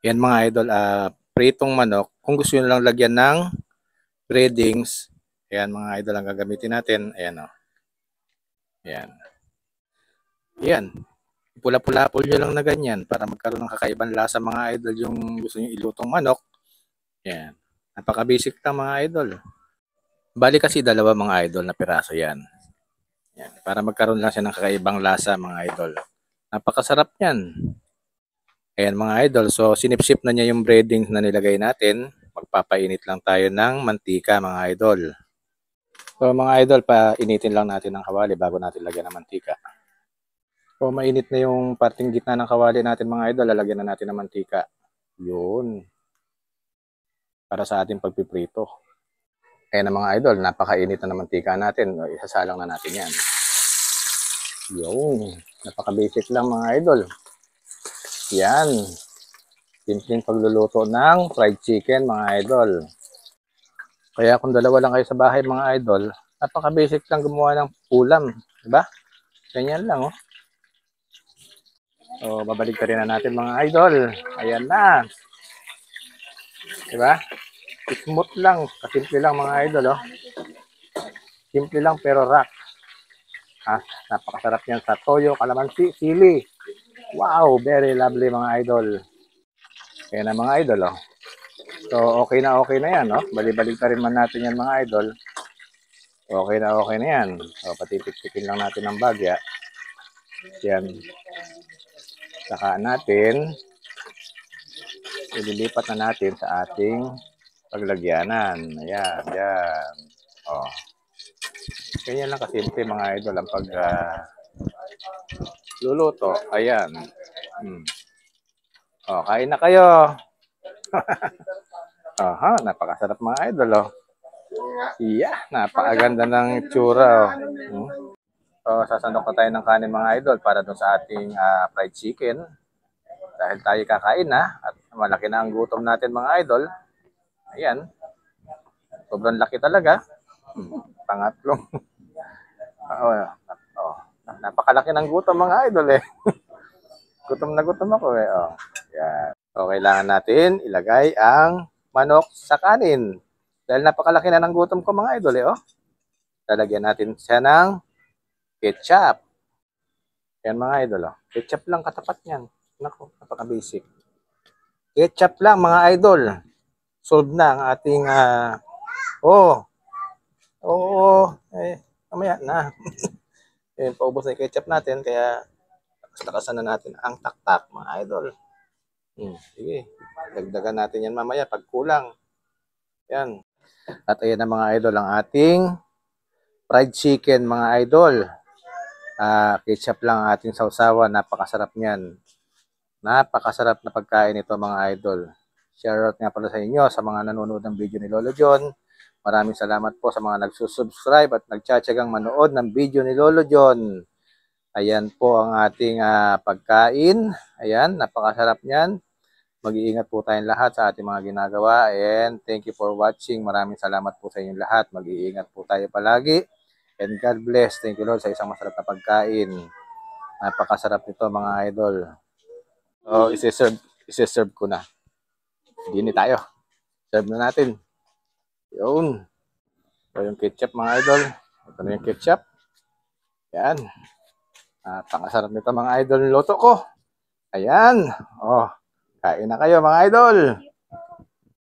Yan mga idol, pritong manok. Kung gusto nyo lang lagyan ng breadings, ayan mga idol ang gagamitin natin. Ayan o. Ayan. Ayan. Pula-pula-pul nyo lang na ganyan para magkaroon ng kakaibang lasa mga idol yung gusto nyo ilutong manok. Ayan. Napaka-basic lang mga idol. Bali kasi dalawa mga idol na piraso yan. Ayan. Para magkaroon lang siya ng kakaibang lasa mga idol. Napakasarap yan. Ayan mga idol, so sinipsip na niya yung breading na nilagay natin. Magpapainit lang tayo ng mantika mga idol. So mga idol, painitin lang natin ng kawali bago natin lagyan ng mantika. So mainit na yung parting gitna ng kawali natin mga idol, lalagyan na natin ng mantika. Yun. Para sa ating pagpiprito. Ayan na mga idol, napakainit na ng mantika natin. Isasalang na natin yan. Yun. Napaka-basic lang mga idol. Yan. Simpleng pagluluto ng fried chicken mga idol. Kaya kung dalawa lang kayo sa bahay mga idol, napaka-basic lang gumawa ng ulam. Diba? Ganyan lang oh. So, babalik ka rin na natin mga idol. Ayan na. Diba? Smooth lang. Kasimple lang mga idol oh. Simple lang pero rock. Napakasarap yan sa toyo, kalamansi, sili. Wow, very lovely mga idol. Kaya na mga idol oh. So okay na yan no. Bali-balik pa rin man natin yan mga idol. Okay na yan. So patitik-tikin lang natin ng bagya. Yan. Saka natin ililipat na natin sa ating paglagyanan. Ayan, yan. Oh. Ganyan lang kasimple mga idol ang pag luluto. Ayan. Oh, kain na kayo. Aha, napakasarap mga idol oh. Yeah, napakaganda ng tsura oh. So, sasandok na tayo ng kanin mga idol para doon sa ating fried chicken. Dahil tayo kakain na at malaki na ang gutom natin mga idol. Ayan. Sobrang laki talaga. Pangatlong. Napakalaki ng gutom mga idol eh. Gutom na gutom ako eh. Oh. Ayan. So, kailangan natin ilagay ang manok sa kanin. Dahil napakalaki na ng gutom ko mga idol eh. Oh. Lalagyan natin siya ng ketchup. Yan mga idol. Oh. Ketchup lang katapat niyan. Naku, napaka-basic. Ketchup lang mga idol. Solve na ang ating mamaya na. Paubos na yung ketchup natin kaya takasan na natin ang taktak mga idol. Sige, dagdagan natin yan mamaya pag kulang. Yan. At ayan na mga idol ang ating fried chicken mga idol. Ketchup lang ang ating sausawan. Napakasarap niyan. Napakasarap na pagkain ito mga idol. Share out nga pala sa inyo sa mga nanonood ng video ni Lolo John. Maraming salamat po sa mga nagsusubscribe at nagtsatsagang manood ng video ni Lolo John. Ayan po ang ating pagkain. Ayan, napakasarap niyan. Mag-iingat po tayong lahat sa ating mga ginagawa. And thank you for watching. Maraming salamat po sa inyong lahat. Mag-iingat po tayo palagi. And God bless. Thank you Lord sa isang masarap na pagkain. Napakasarap nito mga idol. So, isi-serve ko na. Dini tayo. Serve na natin. Yun. So, yung ketchup mga idol. Ito na yung ketchup. Yan. Napakasarap nito mga idol. Niluto ko. Ayan. Oh, kain na kayo mga idol.